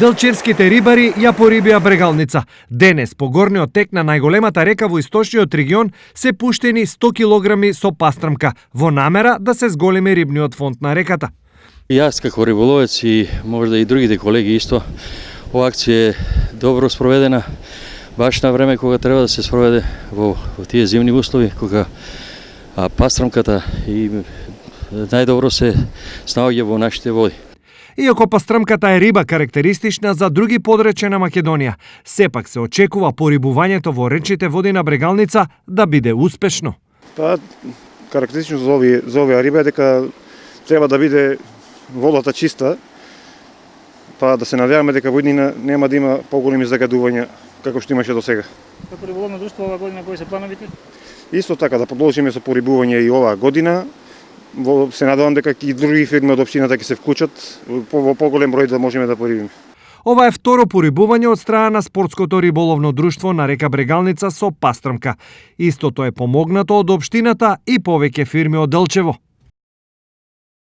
Делчевските рибари ја порибија брегалница. Денес по горниот тек на најголемата река во источниот регион се пуштени 100 килограми со пастрамка во намера да се зголеми рибниот фонд на реката. Јас како риболовец и можда и другите колеги исто, ова акција е добро спроведена, баш на време кога треба да се спроведе во тие зимни услови, кога пастрамката и најдобро се снаоѓа во нашите води. Иако пастрамката е риба карактеристична за други подречја на Македонија, сепак се очекува порибувањето во речните води на брегалница да биде успешно. Карактеристично за овие риба е дека треба да биде водата чиста, да се надеваме дека во иднина нема да има поголеми загадувања како што имаше до сега. Како риболовно друштво оваа година кои се плановите? Исто така да продолжиме со порибување и оваа година. Се надевам дека и други фирми од општината ќе се вклучат во поголем број да можеме да порибиме. Ова е второ порибување од страна на спортското риболовно друштво на река Брегалница со пастрамка. Истото е помогнато од општината и повеќе фирми од Делчево.